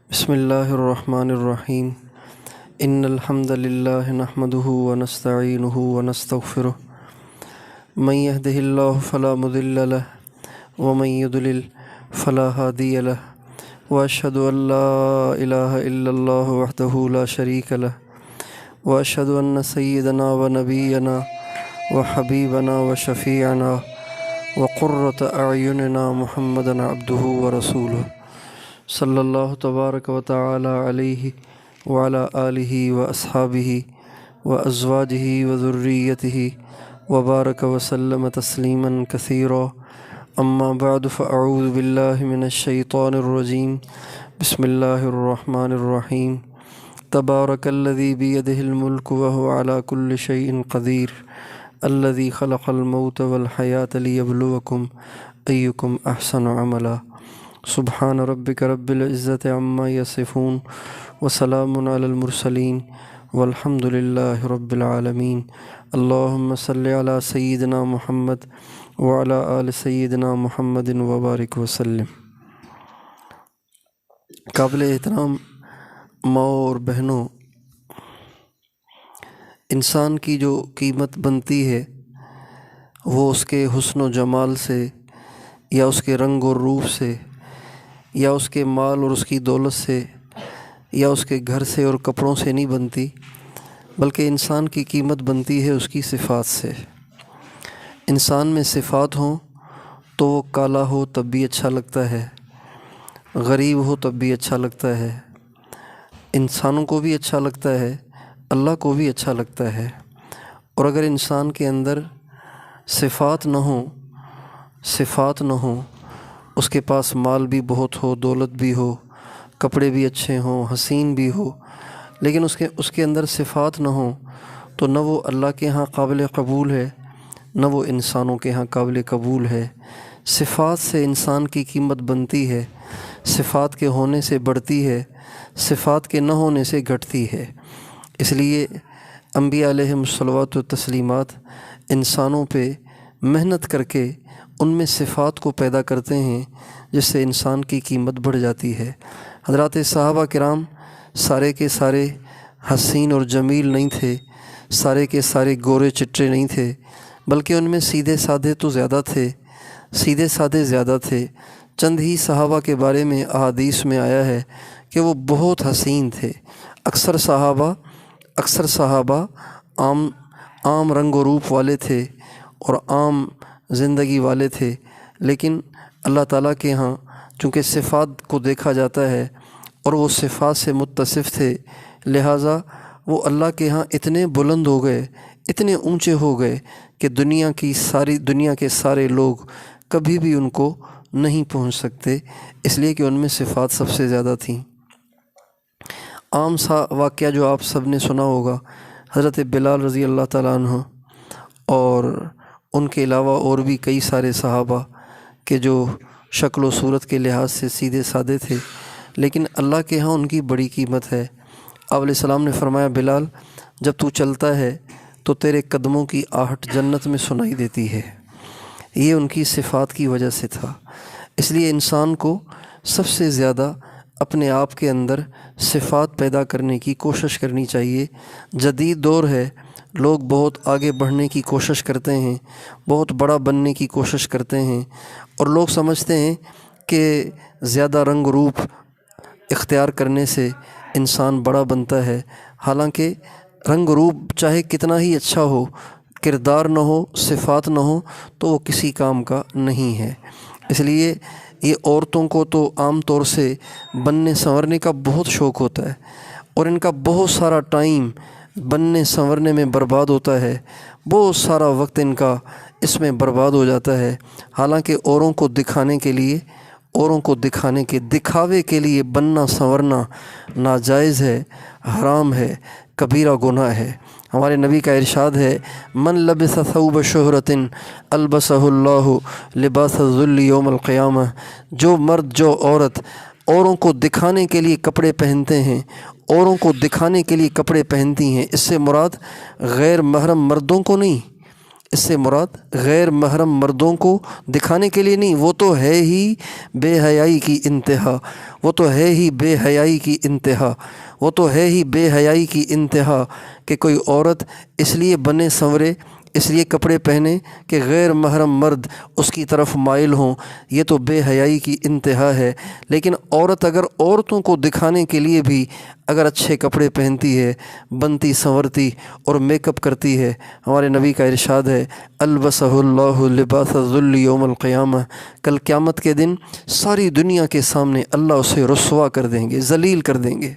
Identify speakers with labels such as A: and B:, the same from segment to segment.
A: بسم اللہ الرحمن الرحیم ان الحمد للہ نحمده ونستعینه ونستغفره من يهده الله فلا مضل له ومن يضلل فلا هادي له واشهد ان لا اله الا الله وحده لا شريك له واشهد ان سيدنا ونبينا وحبيبنا وشفيعنا وقرة اعیننا محمدا عبده ورسوله صلی اللہ تبارک و تعالی علیہ وعلی آلہ و اصحابہ و ازواجہ و ذریتہ وبارک وسلم تسلیما کثیرا اما بعد فاعوذ باللہ من الشیطان الرجیم بسم اللہ الرحمن الرحیم تبارک الذی بیدہ الملک وهو علی کل شیء قدیر الذی خلق الموت والحیاة لیبلوکم ایکم احسن عملا سبحان ربک رب العزت عما یصفون وسلام علی المرسلین والحمد للہ رب العالمین اللہم صلی علی سیدنا محمد وعلی آل سیدنا محمد وبارک وسلم۔ قابل احترام ماؤں اور بہنوں، انسان کی جو قیمت بنتی ہے وہ اس کے حسن و جمال سے یا اس کے رنگ اور روپ سے یا اس کے مال اور اس کی دولت سے یا اس کے گھر سے اور کپڑوں سے نہیں بنتی، بلکہ انسان کی قیمت بنتی ہے اس کی صفات سے۔ انسان میں صفات ہوں تو وہ کالا ہو تب بھی اچھا لگتا ہے، غریب ہو تب بھی اچھا لگتا ہے، انسانوں کو بھی اچھا لگتا ہے، اللہ کو بھی اچھا لگتا ہے۔ اور اگر انسان کے اندر صفات نہ ہوں، اس کے پاس مال بھی بہت ہو، دولت بھی ہو، کپڑے بھی اچھے ہوں، حسین بھی ہو، لیکن اس کے اندر صفات نہ ہوں تو نہ وہ اللہ کے ہاں قابل قبول ہے، نہ وہ انسانوں کے ہاں قابل قبول ہے۔ صفات سے انسان کی قیمت بنتی ہے، صفات کے ہونے سے بڑھتی ہے، صفات کے نہ ہونے سے گھٹتی ہے۔ اس لیے انبیاء علیہم الصلوات و تسلیمات انسانوں پہ محنت کر کے ان میں صفات کو پیدا کرتے ہیں جس سے انسان کی قیمت بڑھ جاتی ہے۔ حضرات صحابہ کرام سارے کے سارے حسین اور جمیل نہیں تھے، سارے کے سارے گورے چٹے نہیں تھے، بلکہ ان میں سیدھے سادے زیادہ تھے۔ چند ہی صحابہ کے بارے میں احادیث میں آیا ہے کہ وہ بہت حسین تھے۔ اکثر صحابہ عام رنگ و روپ والے تھے اور عام زندگی والے تھے، لیکن اللہ تعالیٰ کے ہاں چونکہ صفات کو دیکھا جاتا ہے اور وہ صفات سے متصف تھے، لہٰذا وہ اللہ کے ہاں اتنے بلند ہو گئے، اتنے اونچے ہو گئے کہ دنیا کے سارے لوگ کبھی بھی ان کو نہیں پہنچ سکتے، اس لیے کہ ان میں صفات سب سے زیادہ تھیں۔ عام سا واقعہ جو آپ سب نے سنا ہوگا، حضرت بلال رضی اللہ تعالیٰ عنہ اور ان کے علاوہ اور بھی کئی سارے صحابہ کہ جو شکل و صورت کے لحاظ سے سیدھے سادے تھے، لیکن اللہ کے ہاں ان کی بڑی قیمت ہے۔ آپ علیہ السلام نے فرمایا، بلال جب تو چلتا ہے تو تیرے قدموں کی آہٹ جنت میں سنائی دیتی ہے۔ یہ ان کی صفات کی وجہ سے تھا۔ اس لیے انسان کو سب سے زیادہ اپنے آپ کے اندر صفات پیدا کرنے کی کوشش کرنی چاہیے۔ جدید دور ہے، لوگ بہت آگے بڑھنے کی کوشش کرتے ہیں، بہت بڑا بننے کی کوشش کرتے ہیں، اور لوگ سمجھتے ہیں کہ زیادہ رنگ روپ اختیار کرنے سے انسان بڑا بنتا ہے۔ حالانکہ رنگ روپ چاہے کتنا ہی اچھا ہو، کردار نہ ہو، صفات نہ ہو تو وہ کسی کام کا نہیں ہے۔ اس لیے یہ عورتوں کو تو عام طور سے بننے سنورنے کا بہت شوق ہوتا ہے اور ان کا بہت سارا ٹائم بننے سنورنے میں برباد ہوتا ہے، بہت سارا وقت ان کا اس میں برباد ہو جاتا ہے۔ حالانکہ اوروں کو دکھاوے کے لیے بننا سنورنا ناجائز ہے، حرام ہے، کبیرہ گناہ ہے۔ ہمارے نبی کا ارشاد ہے، من لبس ثوب شہرۃ البسہ اللہ لباس الذل یوم القیامہ۔ جو مرد جو عورت اوروں کو دکھانے کے لیے کپڑے پہنتے ہیں، اوروں کو دکھانے کے لیے کپڑے پہنتی ہیں، اس سے مراد غیر محرم مردوں کو نہیں، اس سے مراد غیر محرم مردوں کو دکھانے کے لیے نہیں، وہ تو ہے ہی بے حیائی کی انتہا، وہ تو ہے ہی بے حیائی کی انتہا، وہ تو ہے ہی بے حیائی کی انتہا کہ کوئی عورت اس لیے بنے سنورے، اس لیے کپڑے پہنے کہ غیر محرم مرد اس کی طرف مائل ہوں، یہ تو بے حیائی کی انتہا ہے۔ لیکن عورت اگر عورتوں کو دکھانے کے لیے بھی اگر اچھے کپڑے پہنتی ہے، بنتی سنورتی اور میک اپ کرتی ہے، ہمارے نبی کا ارشاد ہے البسہ اللہ لباس الذل یوم القیامہ، کل قیامت کے دن ساری دنیا کے سامنے اللہ اسے رسوا کر دیں گے، ذلیل کر دیں گے۔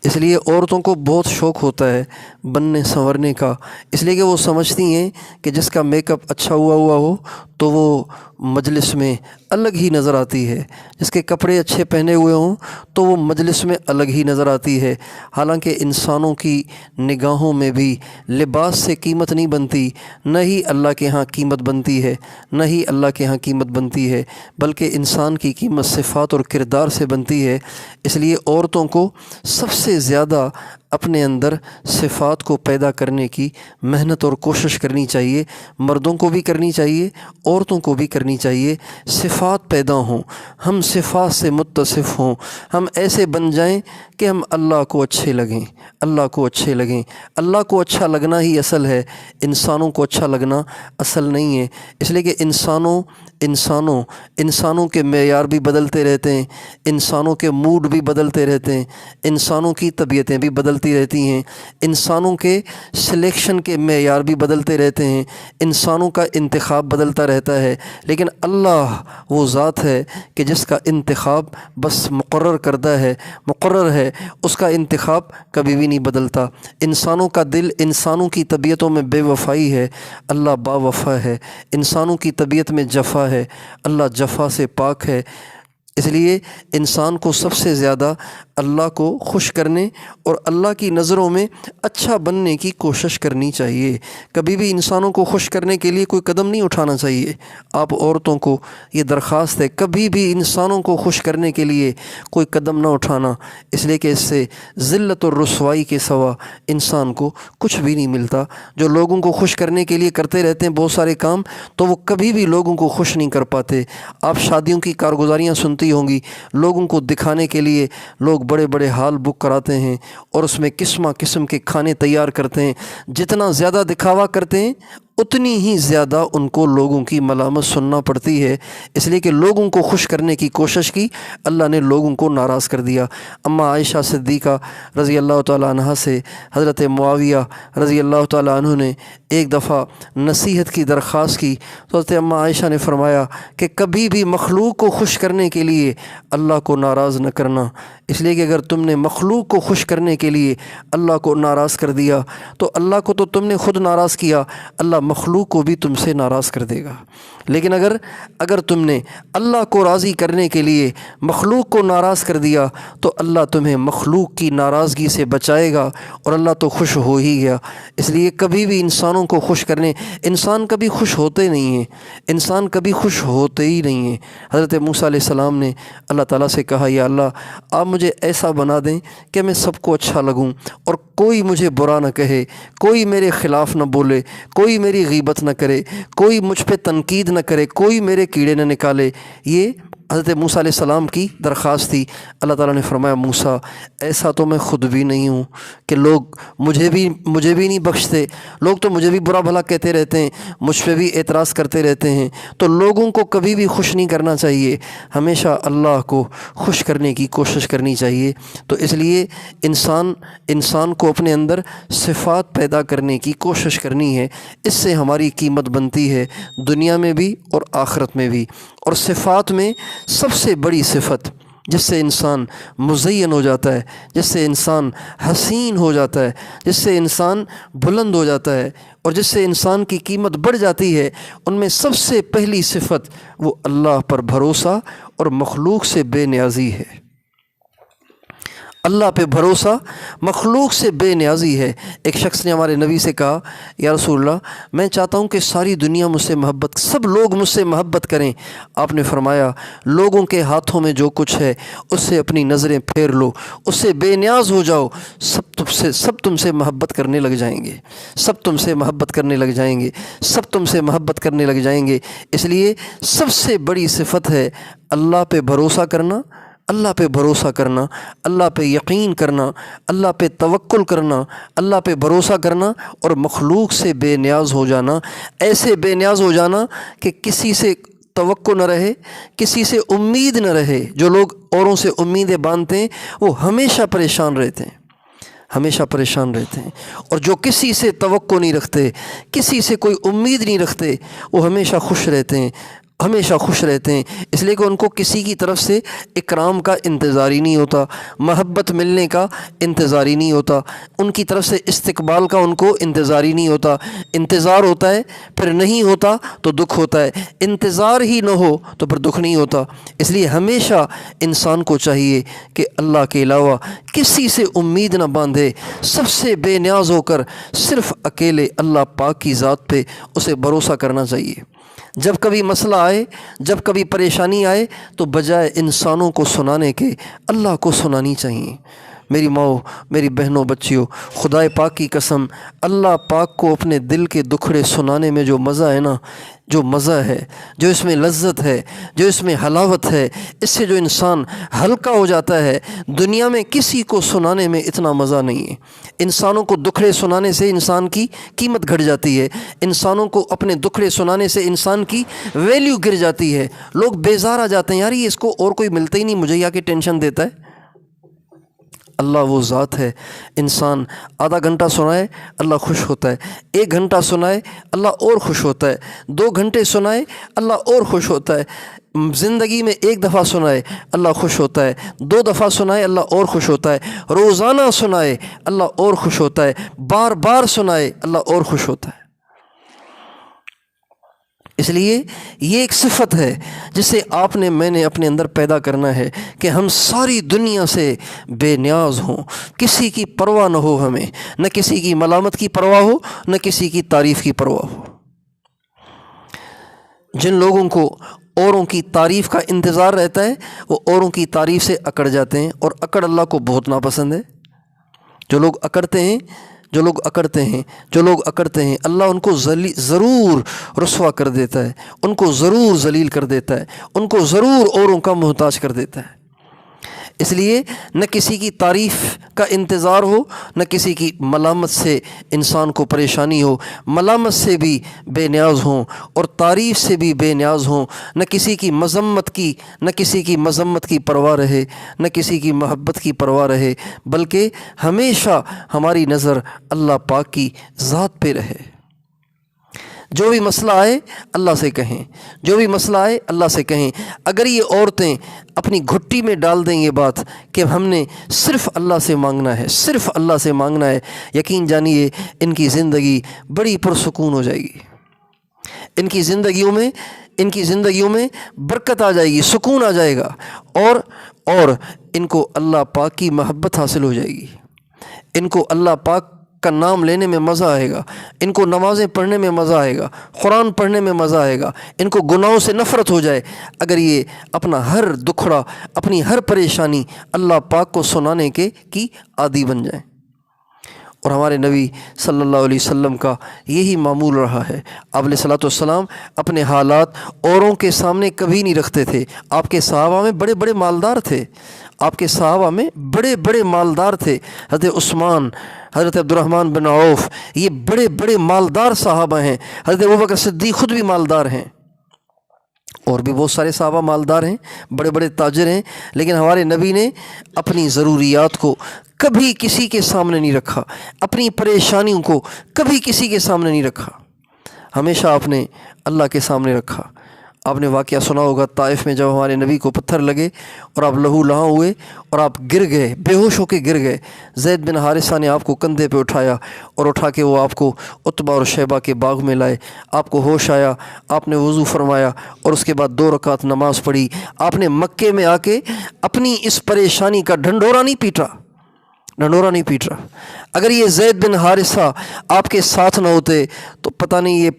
A: اس لیے عورتوں کو بہت شوق ہوتا ہے بننے سنورنے کا، اس لیے کہ وہ سمجھتی ہیں کہ جس کا میک اپ اچھا ہوا ہو تو وہ مجلس میں الگ ہی نظر آتی ہے، جس کے کپڑے اچھے پہنے ہوئے ہوں تو وہ مجلس میں الگ ہی نظر آتی ہے۔ حالانکہ انسانوں کی نگاہوں میں بھی لباس سے قیمت نہیں بنتی، نہ ہی اللہ کے ہاں قیمت بنتی ہے، نہ ہی اللہ کے ہاں قیمت بنتی ہے، بلکہ انسان کی قیمت صفات اور کردار سے بنتی ہے۔ اس لیے عورتوں کو سب سے زیادہ اپنے اندر صفات کو پیدا کرنے کی محنت اور کوشش کرنی چاہیے، مردوں کو بھی کرنی چاہیے، عورتوں کو بھی کرنی چاہیے۔ صفات پیدا ہوں، ہم صفات سے متصف ہوں، ہم ایسے بن جائیں کہ ہم اللہ کو اچھے لگیں، اللہ کو اچھے لگیں۔ اللہ کو اچھا لگنا ہی اصل ہے، انسانوں کو اچھا لگنا اصل نہیں ہے۔ اس لیے کہ انسانوں کے معیار بھی بدلتے رہتے ہیں، انسانوں کے موڈ بھی بدلتے رہتے ہیں، انسانوں کی طبیعتیں بھی بدلتی رہتی ہیں، انسانوں کے سلیکشن کے معیار بھی بدلتے رہتے ہیں، انسانوں کا انتخاب بدلتا رہتا ہے۔ لیکن اللہ وہ ذات ہے کہ جس کا انتخاب بس مقرر ہے، اس کا انتخاب کبھی بھی نہیں بدلتا۔ انسانوں کا دل، انسانوں کی طبیعتوں میں بے وفائی ہے، اللہ با وفا ہے۔ انسانوں کی طبیعت میں جفا ہے، اللہ جفا سے پاک ہے۔ اس لیے انسان کو سب سے زیادہ اللہ کو خوش کرنے اور اللہ کی نظروں میں اچھا بننے کی کوشش کرنی چاہیے۔ کبھی بھی انسانوں کو خوش کرنے کے لیے کوئی قدم نہیں اٹھانا چاہیے۔ آپ عورتوں کو یہ درخواست ہے، کبھی بھی انسانوں کو خوش کرنے کے لیے کوئی قدم نہ اٹھانا، اس لیے کہ اس سے ذلت اور رسوائی کے سوا انسان کو کچھ بھی نہیں ملتا۔ جو لوگوں کو خوش کرنے کے لیے کرتے رہتے ہیں بہت سارے کام، تو وہ کبھی بھی لوگوں کو خوش نہیں کر پاتے۔ آپ شادیوں کی کارگزاریاں سنتی ہوں گی، لوگوں کو دکھانے کے لیے لوگ بڑے بڑے ہال بک کراتے ہیں اور اس میں قسم کے کھانے تیار کرتے ہیں۔ جتنا زیادہ دکھاوا کرتے ہیں اتنی ہی زیادہ ان کو لوگوں کی ملامت سننا پڑتی ہے، اس لیے کہ لوگوں کو خوش کرنے کی کوشش کی، اللہ نے لوگوں کو ناراض کر دیا۔ اماں عائشہ صدیقہ رضی اللہ تعالیٰ عنہ سے حضرت معاویہ رضی اللہ تعالیٰ عنہ نے ایک دفعہ نصیحت کی درخواست کی، تو حضرت اماں عائشہ نے فرمایا کہ کبھی بھی مخلوق کو خوش کرنے کے لیے اللہ کو ناراض نہ کرنا، اس لیے کہ اگر تم نے مخلوق کو خوش کرنے کے لیے اللہ کو ناراض کر دیا تو اللہ کو تو تم نے خود ناراض کیا، اللہ مخلوق کو بھی تم سے ناراض کر دے گا۔ لیکن اگر تم نے اللہ کو راضی کرنے کے لیے مخلوق کو ناراض کر دیا تو اللہ تمہیں مخلوق کی ناراضگی سے بچائے گا اور اللہ تو خوش ہو ہی گیا۔ اس لیے کبھی بھی انسانوں کو خوش کرنے، انسان کبھی خوش ہوتے نہیں ہیں، انسان کبھی خوش ہوتے ہی نہیں ہیں۔ حضرت موسیٰ علیہ السلام نے اللہ تعالیٰ سے کہا یا اللہ آپ مجھے ایسا بنا دیں کہ میں سب کو اچھا لگوں اور کوئی مجھے برا نہ کہے، کوئی میرے خلاف نہ بولے، کوئی میری غیبت نہ کرے، کوئی مجھ پہ تنقید نہ کرے، کوئی میرے کیڑے نہ نکالے۔ یہ حضرت موسیٰ علیہ السلام کی درخواست تھی۔ اللہ تعالیٰ نے فرمایا موسیٰ ایسا تو میں خود بھی نہیں ہوں کہ لوگ مجھے بھی نہیں بخشتے، لوگ تو مجھے بھی برا بھلا کہتے رہتے ہیں، مجھ پہ بھی اعتراض کرتے رہتے ہیں۔ تو لوگوں کو کبھی بھی خوش نہیں کرنا چاہیے، ہمیشہ اللہ کو خوش کرنے کی کوشش کرنی چاہیے۔ تو اس لیے انسان کو اپنے اندر صفات پیدا کرنے کی کوشش کرنی ہے، اس سے ہماری قیمت بنتی ہے دنیا میں بھی اور آخرت میں بھی۔ اور صفات میں سب سے بڑی صفت جس سے انسان مزین ہو جاتا ہے، جس سے انسان حسین ہو جاتا ہے، جس سے انسان بلند ہو جاتا ہے اور جس سے انسان کی قیمت بڑھ جاتی ہے، ان میں سب سے پہلی صفت وہ اللہ پر بھروسہ اور مخلوق سے بے نیازی ہے۔ اللہ پہ بھروسہ مخلوق سے بے نیازی ہے۔ ایک شخص نے ہمارے نبی سے کہا، یا رسول اللہ، میں چاہتا ہوں کہ ساری دنیا مجھ سے محبت، سب لوگ مجھ سے محبت کریں۔ آپ نے فرمایا، لوگوں کے ہاتھوں میں جو کچھ ہے اس سے اپنی نظریں پھیر لو، اس سے بے نیاز ہو جاؤ، سب تم سے محبت کرنے لگ جائیں گے، سب تم سے محبت کرنے لگ جائیں گے، سب تم سے محبت کرنے لگ جائیں گے۔ اس لیے سب سے بڑی صفت ہے اللہ پہ بھروسہ کرنا، اللہ پہ بھروسہ کرنا، اللہ پہ یقین کرنا، اللہ پہ توکل کرنا، اللہ پہ بھروسہ کرنا، اور مخلوق سے بے نیاز ہو جانا، ایسے بے نیاز ہو جانا کہ کسی سے توقع نہ رہے، کسی سے امید نہ رہے۔ جو لوگ اوروں سے امیدیں باندھتے ہیں وہ ہمیشہ پریشان رہتے ہیں، ہمیشہ پریشان رہتے ہیں، اور جو کسی سے توقع نہیں رکھتے، کسی سے کوئی امید نہیں رکھتے، وہ ہمیشہ خوش رہتے ہیں، ہمیشہ خوش رہتے ہیں۔ اس لیے کہ ان کو کسی کی طرف سے اکرام کا انتظار ہی نہیں ہوتا، محبت ملنے کا انتظار ہی نہیں ہوتا، ان کی طرف سے استقبال کا ان کو انتظار ہی نہیں ہوتا۔ انتظار ہوتا ہے پھر نہیں ہوتا تو دکھ ہوتا ہے، انتظار ہی نہ ہو تو پھر دکھ نہیں ہوتا۔ اس لیے ہمیشہ انسان کو چاہیے کہ اللہ کے علاوہ کسی سے امید نہ باندھے، سب سے بے نیاز ہو کر صرف اکیلے اللہ پاک کی ذات پہ اسے بھروسہ کرنا چاہیے۔ جب کبھی مسئلہ آئے، جب کبھی پریشانی آئے، تو بجائے انسانوں کو سنانے کے اللہ کو سنانی چاہیے۔ میری ماؤں، میری بہنوں، بچیوں، خدائے پاک کی قسم، اللہ پاک کو اپنے دل کے دکھڑے سنانے میں جو مزہ ہے نا، جو مزہ ہے، جو اس میں لذت ہے، جو اس میں حلاوت ہے، اس سے جو انسان ہلکا ہو جاتا ہے، دنیا میں کسی کو سنانے میں اتنا مزہ نہیں ہے۔ انسانوں کو دکھڑے سنانے سے انسان کی قیمت گھٹ جاتی ہے، انسانوں کو اپنے دکھڑے سنانے سے انسان کی ویلیو گر جاتی ہے۔ لوگ بیزار آ جاتے ہیں، یار یہ اس کو اور کوئی ملتا ہی نہیں، مجھے یا کہ ٹینشن دیتا ہے۔ اللہ وہ ذات ہے، انسان آدھا گھنٹہ سنائے اللہ خوش ہوتا ہے، 1 گھنٹہ سنائے اللہ اور خوش ہوتا ہے، 2 گھنٹے سنائے اللہ اور خوش ہوتا ہے، زندگی میں 1 دفعہ سنائے اللہ خوش ہوتا ہے، 2 دفعہ سنائے اللہ اور خوش ہوتا ہے، روزانہ سنائے اللہ اور خوش ہوتا ہے، بار بار سنائے اللہ اور خوش ہوتا ہے۔ اس لیے یہ ایک صفت ہے جسے آپ نے، میں نے اپنے اندر پیدا کرنا ہے کہ ہم ساری دنیا سے بے نیاز ہوں، کسی کی پرواہ نہ ہو، ہمیں نہ کسی کی ملامت کی پرواہ ہو، نہ کسی کی تعریف کی پرواہ ہو۔ جن لوگوں کو اوروں کی تعریف کا انتظار رہتا ہے وہ اوروں کی تعریف سے اکڑ جاتے ہیں، اور اکڑ اللہ کو بہت ناپسند ہے۔ جو لوگ اکڑتے ہیں، جو لوگ اکڑتے ہیں اللہ ان کو ضرور رسوا کر دیتا ہے، ان کو ضرور ذلیل کر دیتا ہے، ان کو ضرور اوروں کا محتاج کر دیتا ہے۔ اس لیے نہ کسی کی تعریف کا انتظار ہو، نہ کسی کی ملامت سے انسان کو پریشانی ہو، ملامت سے بھی بے نیاز ہوں اور تعریف سے بھی بے نیاز ہوں، نہ کسی کی مذمت کی پرواہ رہے، نہ کسی کی محبت کی پرواہ رہے، بلکہ ہمیشہ ہماری نظر اللہ پاک کی ذات پہ رہے۔ جو بھی مسئلہ آئے اللہ سے کہیں، جو بھی مسئلہ آئے اللہ سے کہیں۔ اگر یہ عورتیں اپنی گھٹی میں ڈال دیں یہ بات کہ ہم نے صرف اللہ سے مانگنا ہے، صرف اللہ سے مانگنا ہے، یقین جانیے ان کی زندگی بڑی پرسکون ہو جائے گی، ان کی زندگیوں میں برکت آ جائے گی، سکون آ جائے گا، اور ان کو اللہ پاک کی محبت حاصل ہو جائے گی، ان کو اللہ پاک کا نام لینے میں مزہ آئے گا، ان کو نمازیں پڑھنے میں مزہ آئے گا، قرآن پڑھنے میں مزہ آئے گا، ان کو گناہوں سے نفرت ہو جائے اگر یہ اپنا ہر دکھڑا، اپنی ہر پریشانی اللہ پاک کو سنانے کی عادی بن جائیں۔ اور ہمارے نبی صلی اللہ علیہ وسلم کا یہی معمول رہا ہے۔ آپ علیہ الصلوۃ والسلام اپنے حالات اوروں کے سامنے کبھی نہیں رکھتے تھے۔ آپ کے صحابہ میں بڑے بڑے مالدار تھے، آپ کے صحابہ میں بڑے بڑے مالدار تھے۔ حضرت عثمان، حضرت عبدالرحمن بن عوف، یہ بڑے بڑے مالدار صحابہ ہیں۔ حضرت ابوبکر صدیق خود بھی مالدار ہیں، اور بھی بہت سارے صحابہ مالدار ہیں، بڑے بڑے تاجر ہیں، لیکن ہمارے نبی نے اپنی ضروریات کو کبھی کسی کے سامنے نہیں رکھا، اپنی پریشانیوں کو کبھی کسی کے سامنے نہیں رکھا، ہمیشہ آپ نے اللہ کے سامنے رکھا۔ آپ نے واقعہ سنا ہوگا طائف میں جب ہمارے نبی کو پتھر لگے اور آپ لہو لہاں ہوئے اور آپ گر گئے، بے ہوش ہو کے گر گئے۔ زید بن حارثہ نے آپ کو کندھے پہ اٹھایا اور اٹھا کے وہ آپ کو عتبہ اور شیبہ کے باغ میں لائے۔ آپ کو ہوش آیا، آپ نے وضو فرمایا اور اس کے بعد 2 رکعت نماز پڑھی۔ آپ نے مکے میں آ کے اپنی اس پریشانی کا ڈھنڈورا نہیں پیٹا، ڈھنڈورا نہیں پیٹ رہا۔ اگر یہ زید بن حارثہ آپ کے ساتھ نہ ہوتے تو پتہ نہیں یہ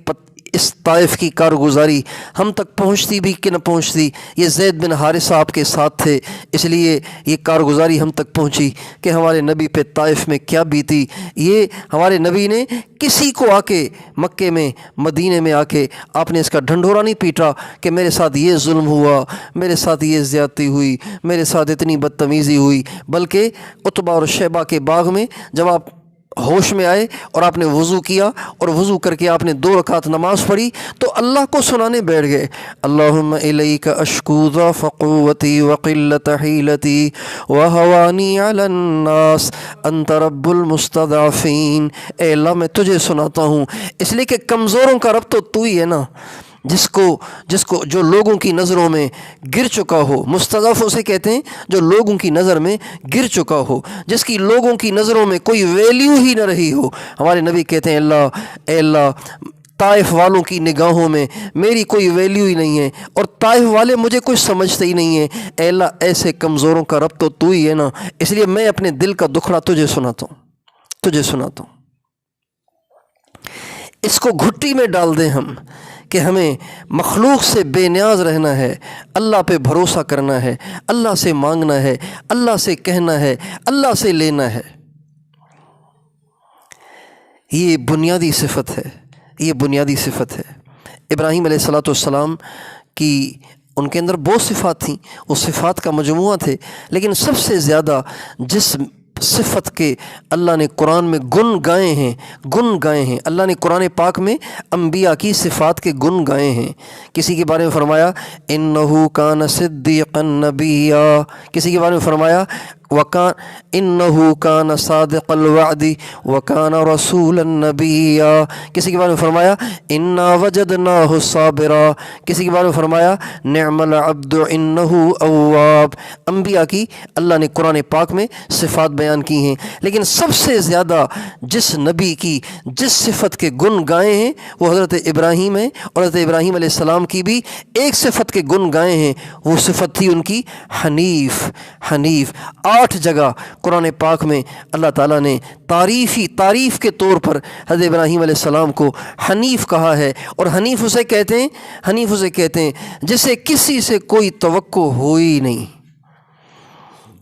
A: اس طائف کی کارگزاری ہم تک پہنچتی بھی کہ نہ پہنچتی۔ یہ زید بن حارثہ آپ کے ساتھ تھے، اس لیے یہ کارگزاری ہم تک پہنچی کہ ہمارے نبی پہ طائف میں کیا بیتی۔ یہ ہمارے نبی نے کسی کو آ کے مکے میں مدینے میں آ کے آپ نے اس کا ڈھنڈورا نہیں پیٹا کہ میرے ساتھ یہ ظلم ہوا، میرے ساتھ یہ زیادتی ہوئی، میرے ساتھ اتنی بدتمیزی ہوئی، بلکہ عتبہ اور شیبہ کے باغ میں جب آپ ہوش میں آئے اور آپ نے وضو کیا اور وضو کر کے آپ نے 2 رکعت نماز پڑھی تو اللہ کو سنانے بیٹھ گئے، اللہم الیک اشکو ضعف قوتی وقلت حیلتی وہوانی علی الناس انت رب المستضعفین۔ اے اللہ میں تجھے سناتا ہوں، اس لیے کہ کمزوروں کا رب تو ہی ہے نا، جس کو جو لوگوں کی نظروں میں گر چکا ہو۔ مستضعف اسے کہتے ہیں جو لوگوں کی نظر میں گر چکا ہو، جس کی لوگوں کی نظروں میں کوئی ویلیو ہی نہ رہی ہو۔ ہمارے نبی کہتے ہیں اے اللہ طائف والوں کی نگاہوں میں میری کوئی ویلیو ہی نہیں ہے اور طائف والے مجھے کوئی سمجھتے ہی نہیں ہیں، اے اللہ ایسے کمزوروں کا رب تو ہی ہے نا، اس لیے میں اپنے دل کا دکھڑا تجھے سناتا ہوں۔ اس کو گھٹی میں ڈال دیں ہم کہ ہمیں مخلوق سے بے نیاز رہنا ہے، اللہ پہ بھروسہ کرنا ہے، اللہ سے مانگنا ہے، اللہ سے کہنا ہے، اللہ سے لینا ہے۔ یہ بنیادی صفت ہے۔ ابراہیم علیہ السلام کی ان کے اندر بہت صفات تھیں، وہ صفات کا مجموعہ تھے، لیکن سب سے زیادہ جس صفت کے اللہ نے قرآن میں گن گائے ہیں، اللہ نے قرآن پاک میں انبیاء کی صفات کے گن گائے ہیں۔ کسی کے بارے میں فرمایا انہو کان صدیقا نبیا، کسی کے بارے میں فرمایا انہو کان صادق الوعد وکان رسولا نبیا، کسی کے بارے میں فرمایا انا وجدناہ صابرا، کسی کے بارے میں فرمایا نعم العبد انہو اواب۔ انبیاء کی اللہ نے قرآن پاک میں صفات بیان کی ہیں، لیکن سب سے زیادہ جس نبی کی جس صفت کے گن گائے ہیں وہ حضرت ابراہیم ہیں، اور حضرت ابراہیم علیہ السلام کی بھی ایک صفت کے گن گائے ہیں، وہ صفت تھی ان کی حنیف۔ 8 جگہ قرآن پاک میں اللہ تعالیٰ نے تعریف کے طور پر حضرت ابراہیم علیہ السلام کو حنیف کہا ہے، اور حنیف اسے کہتے ہیں جسے کسی سے کوئی توقع ہوئی نہیں،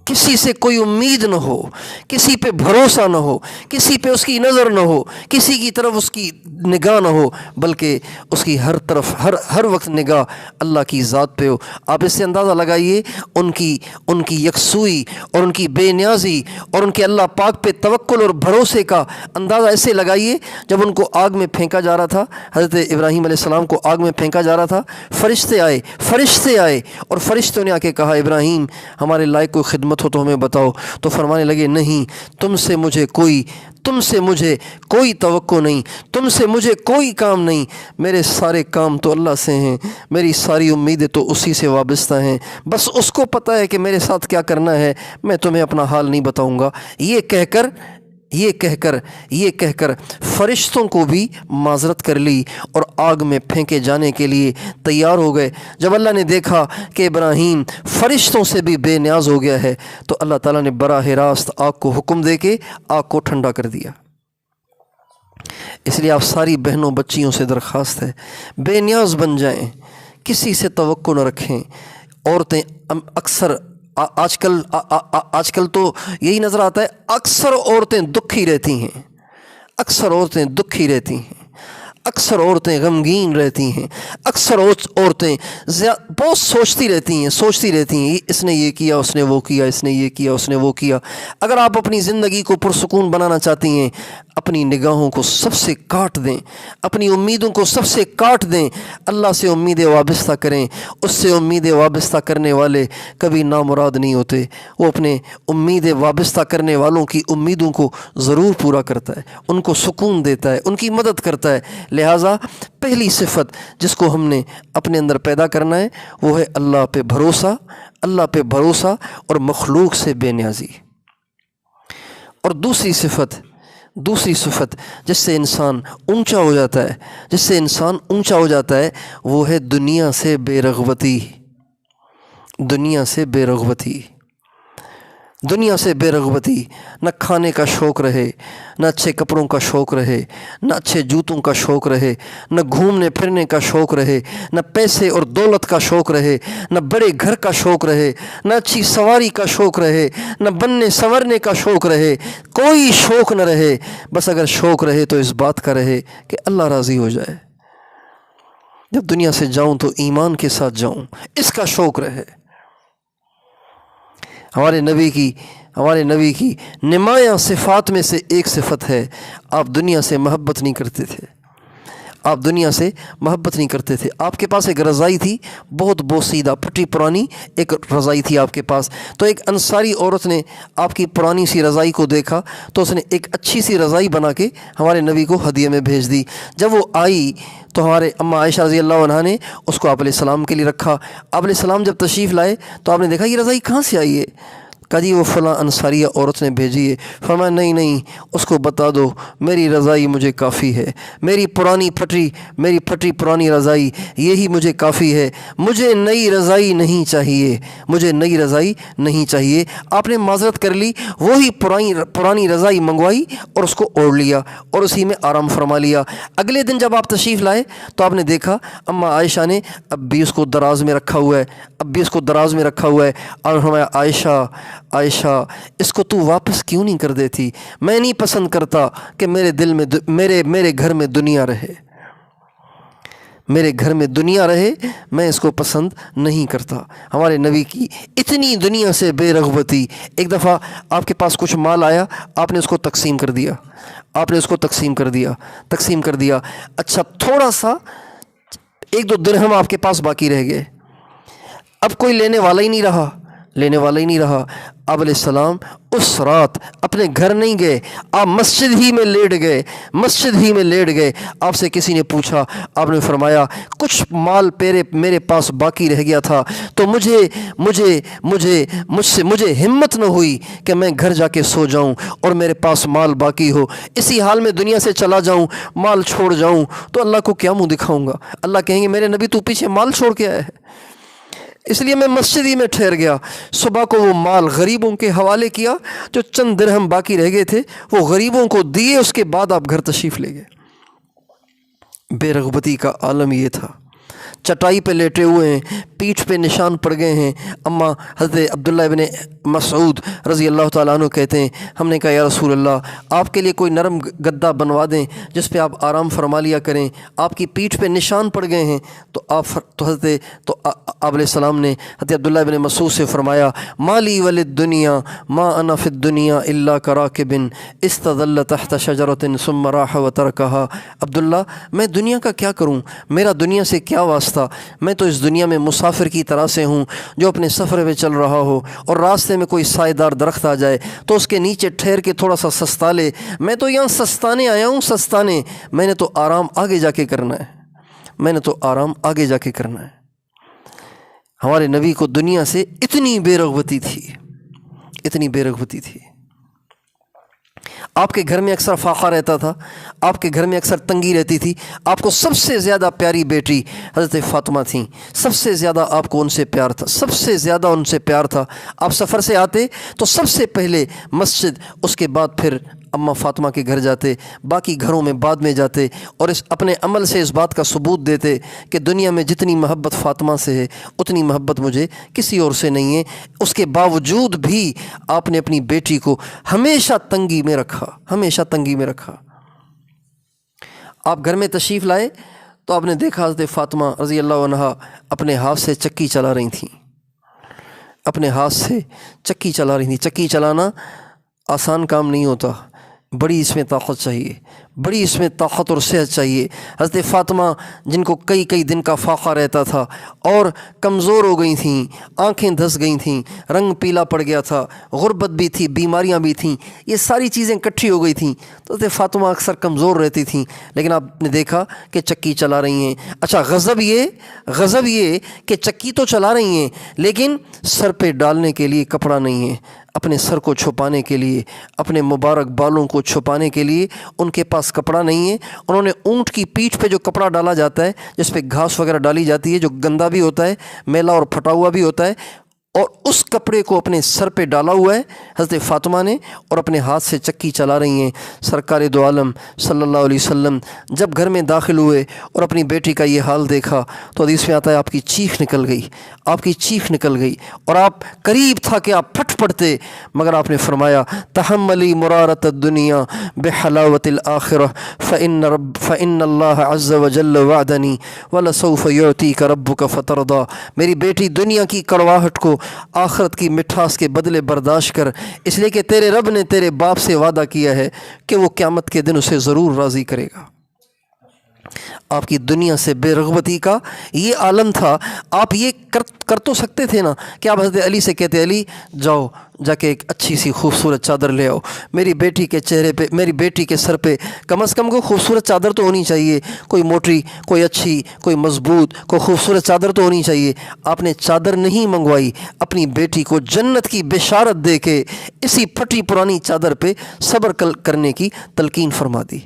A: کسی سے کوئی امید نہ ہو، کسی پہ بھروسہ نہ ہو، کسی پہ اس کی نظر نہ ہو، کسی کی طرف اس کی نگاہ نہ ہو، بلکہ اس کی ہر طرف ہر وقت نگاہ اللہ کی ذات پہ ہو۔ آپ اس سے اندازہ لگائیے ان کی یکسوئی اور ان کی بے نیازی اور ان کے اللہ پاک پہ توکل اور بھروسے کا اندازہ ایسے لگائیے جب ان کو آگ میں پھینکا جا رہا تھا، حضرت ابراہیم علیہ السلام کو آگ میں پھینکا جا رہا تھا، فرشتے آئے اور فرشتوں نے آ کے کہا ابراہیم ہمارے لائق کوئی خدمت ہو تو ہمیں بتاؤ، تو فرمانے لگے نہیں، تم سے مجھے کوئی توقع نہیں، تم سے مجھے کوئی کام نہیں، میرے سارے کام تو اللہ سے ہیں، میری ساری امیدیں تو اسی سے وابستہ ہیں، بس اس کو پتہ ہے کہ میرے ساتھ کیا کرنا ہے، میں تمہیں اپنا حال نہیں بتاؤں گا۔ یہ کہہ کر فرشتوں کو بھی معذرت کر لی اور آگ میں پھینکے جانے کے لیے تیار ہو گئے۔ جب اللہ نے دیکھا کہ ابراہیم فرشتوں سے بھی بے نیاز ہو گیا ہے تو اللہ تعالیٰ نے براہ راست آگ کو حکم دے کے آگ کو ٹھنڈا کر دیا۔ اس لیے آپ ساری بہنوں بچیوں سے درخواست ہے بے نیاز بن جائیں، کسی سے توقع نہ رکھیں۔ عورتیں اکثر آج کل تو یہی نظر آتا ہے، اکثر عورتیں دکھی رہتی ہیں، اکثر عورتیں غمگین رہتی ہیں، اکثر عورتیں بہت سوچتی رہتی ہیں اس نے یہ کیا، اس نے وہ کیا، اس نے یہ کیا، اس نے وہ کیا۔ اگر آپ اپنی زندگی کو پرسکون بنانا چاہتی ہیں، اپنی نگاہوں کو سب سے کاٹ دیں، اپنی امیدوں کو سب سے کاٹ دیں، اللہ سے امیدیں وابستہ کریں۔ اس سے امیدیں وابستہ کرنے والے کبھی نامراد نہیں ہوتے، وہ اپنے امیدیں وابستہ کرنے والوں کی امیدوں کو ضرور پورا کرتا ہے، ان کو سکون دیتا ہے، ان کی مدد کرتا ہے۔ لہٰذا پہلی صفت جس کو ہم نے اپنے اندر پیدا کرنا ہے وہ ہے اللہ پہ بھروسہ اور مخلوق سے بے نیازی۔ اور دوسری صفت جس سے انسان اونچا ہو جاتا ہے وہ ہے دنیا سے بے رغبتی۔ دنیا سے بے رغبتی، نہ کھانے کا شوق رہے، نہ اچھے کپڑوں کا شوق رہے، نہ اچھے جوتوں کا شوق رہے، نہ گھومنے پھرنے کا شوق رہے، نہ پیسے اور دولت کا شوق رہے، نہ بڑے گھر کا شوق رہے، نہ اچھی سواری کا شوق رہے، نہ بننے سنورنے کا شوق رہے، کوئی شوق نہ رہے۔ بس اگر شوق رہے تو اس بات کا رہے کہ اللہ راضی ہو جائے، جب دنیا سے جاؤں تو ایمان کے ساتھ جاؤں، اس کا شوق رہے۔ ہمارے نبی کی نمایاں صفات میں سے ایک صفت ہے، آپ دنیا سے محبت نہیں کرتے تھے، آپ دنیا سے محبت نہیں کرتے تھے۔ آپ کے پاس ایک رضائی تھی، بہت بوسیدہ پھٹی پرانی ایک رضائی تھی آپ کے پاس۔ تو ایک انصاری عورت نے آپ کی پرانی سی رضائی کو دیکھا تو اس نے ایک اچھی سی رضائی بنا کے ہمارے نبی کو ہدیے میں بھیج دی۔ جب وہ آئی تو ہمارے اماں عائشہ رضی اللہ عنہا نے اس کو آپ علیہ السلام کے لیے رکھا۔ آپ علیہ السلام جب تشریف لائے تو آپ نے دیکھا یہ رضائی کہاں سے آئی ہے؟ کہا جی وہ فلاں انصاریہ عورت نے بھیجی ہے۔ فرمایا نہیں، اس کو بتا دو میری رضائی مجھے کافی ہے، میری پھٹی پرانی رضائی یہی مجھے کافی ہے، مجھے نئی رضائی نہیں چاہیے۔ آپ نے معذرت کر لی، وہی پرانی رضائی منگوائی اور اس کو اوڑھ لیا اور اسی میں آرام فرما لیا۔ اگلے دن جب آپ تشریف لائے تو آپ نے دیکھا اماں عائشہ نے اب بھی اس کو دراز میں رکھا ہوا ہے اور فرمایا عائشہ اس کو تو واپس کیوں نہیں کر دیتی؟ میں نہیں پسند کرتا کہ میرے دل میں میرے گھر میں دنیا رہے، میں اس کو پسند نہیں کرتا۔ ہمارے نبی کی اتنی دنیا سے بے رغبتی، ایک دفعہ آپ کے پاس کچھ مال آیا، آپ نے اس کو تقسیم کر دیا۔ اچھا تھوڑا سا 1-2 درہم آپ کے پاس باقی رہ گئے، اب کوئی لینے والا ہی نہیں رہا۔ آپ علیہ السلام اس رات اپنے گھر نہیں گئے، آپ مسجد ہی میں لیٹ گئے۔ آپ سے کسی نے پوچھا، آپ نے فرمایا کچھ مال میرے پاس باقی رہ گیا تھا تو مجھے ہمت نہ ہوئی کہ میں گھر جا کے سو جاؤں اور میرے پاس مال باقی ہو، اسی حال میں دنیا سے چلا جاؤں، مال چھوڑ جاؤں تو اللہ کو کیا منہ دکھاؤں گا؟ اللہ کہیں گے میرے نبی تو پیچھے مال چھوڑ کے آیا ہے، اس لیے میں مسجد ہی میں ٹھہر گیا۔ صبح کو وہ مال غریبوں کے حوالے کیا، جو چند درہم باقی رہ گئے تھے وہ غریبوں کو دیے، اس کے بعد آپ گھر تشریف لے گئے۔ بے رغبتی کا عالم یہ تھا۔ چٹائی پہ لیٹے ہوئے ہیں، پیٹھ پہ نشان پڑ گئے ہیں۔ اماں حضرت عبداللہ ابن مسعود رضی اللہ تعالیٰ عنہ کہتے ہیں ہم نے کہا یا رسول اللہ آپ کے لیے کوئی نرم گدا بنوا دیں جس پہ آپ آرام فرما لیا کریں، آپ کی پیٹھ پہ نشان پڑ گئے ہیں۔ تو آپ علیہ السلام نے حضرت عبداللہ ابن مسعود سے فرمایا مالی وللدنیا ما انا فی الدنیا الا کراکب استظل تحت شجرۃ ثم راح وترکها۔ عبداللہ میں دنیا کا کیا کروں، میرا دنیا سے کیا واسطہ، میں تو اس دنیا میں مسافر کی طرح سے ہوں جو اپنے سفر میں چل رہا ہو اور راستے میں کوئی سائے دار درخت آ جائے تو اس کے نیچے ٹھہر کے تھوڑا سا سستا لے۔ میں تو یہاں سستانے آیا ہوں، میں نے تو آرام آگے جا کے کرنا ہے۔ ہمارے نبی کو دنیا سے اتنی بے رغبتی تھی۔ آپ کے گھر میں اکثر فاقہ رہتا تھا، آپ کے گھر میں اکثر تنگی رہتی تھی۔ آپ کو سب سے زیادہ پیاری بیٹی حضرت فاطمہ تھیں، سب سے زیادہ آپ کو ان سے پیار تھا۔ آپ سفر سے آتے تو سب سے پہلے مسجد، اس کے بعد پھر اماں فاطمہ کے گھر جاتے، باقی گھروں میں بعد میں جاتے اور اپنے عمل سے اس بات کا ثبوت دیتے کہ دنیا میں جتنی محبت فاطمہ سے ہے اتنی محبت مجھے کسی اور سے نہیں ہے۔ اس کے باوجود بھی آپ نے اپنی بیٹی کو ہمیشہ تنگی میں رکھا۔ آپ گھر میں تشریف لائے تو آپ نے دیکھا حضرت فاطمہ رضی اللہ عنہا اپنے ہاتھ سے چکی چلا رہی تھیں۔ چکی چلانا آسان کام نہیں ہوتا، بڑی اس میں طاقت اور صحت چاہیے۔ حضرت فاطمہ جن کو کئی دن کا فاقہ رہتا تھا اور کمزور ہو گئی تھیں، آنکھیں دھس گئی تھیں، رنگ پیلا پڑ گیا تھا، غربت بھی تھی، بیماریاں بھی تھیں، یہ ساری چیزیں اکٹھی ہو گئی تھیں تو حضرت فاطمہ اکثر کمزور رہتی تھیں، لیکن آپ نے دیکھا کہ چکی چلا رہی ہیں۔ اچھا غضب یہ کہ چکی تو چلا رہی ہیں لیکن سر پہ ڈالنے کے لیے کپڑا نہیں ہے، اپنے سر کو چھپانے کے لیے، اپنے مبارک بالوں کو چھپانے کے لیے ان کے پاس کپڑا نہیں ہے۔ انہوں نے اونٹ کی پیٹھ پہ جو کپڑا ڈالا جاتا ہے، جس پہ گھاس وغیرہ ڈالی جاتی ہے، جو گندا بھی ہوتا ہے، میلا اور پھٹا ہوا بھی ہوتا ہے، اور اس کپڑے کو اپنے سر پہ ڈالا ہوا ہے حضرت فاطمہ نے، اور اپنے ہاتھ سے چکی چلا رہی ہیں۔ سرکار دو عالم صلی اللہ علیہ وسلم جب گھر میں داخل ہوئے اور اپنی بیٹی کا یہ حال دیکھا تو حدیث میں آتا ہے آپ کی چیخ نکل گئی، آپ کی چیخ نکل گئی، اور آپ قریب تھا کہ آپ پھٹ پڑتے، مگر آپ نے فرمایا تحملی مرارت الدنیا بحلاوت الآخرہ فإن اللہ عز وجل وعدنی ولسوف یعطیک ربک فترضی۔ میری بیٹی دنیا کی کڑواہٹ کو آخرت کی مٹھاس کے بدلے برداشت کر، اس لیے کہ تیرے رب نے تیرے باپ سے وعدہ کیا ہے کہ وہ قیامت کے دن اسے ضرور راضی کرے گا۔ آپ کی دنیا سے بے رغبتی کا یہ عالم تھا۔ آپ یہ کر تو سکتے تھے نا کہ آپ حضرت علی سے کہتے علی جاؤ جا کے ایک اچھی سی خوبصورت چادر لے آؤ، میری بیٹی کے چہرے پہ، میری بیٹی کے سر پہ کم از کم کوئی خوبصورت چادر تو ہونی چاہیے، کوئی موٹی، کوئی اچھی، کوئی مضبوط، کوئی خوبصورت چادر تو ہونی چاہیے۔ آپ نے چادر نہیں منگوائی، اپنی بیٹی کو جنت کی بشارت دے کے اسی پھٹی پرانی چادر پہ صبر کرنے کی تلقین فرما دی۔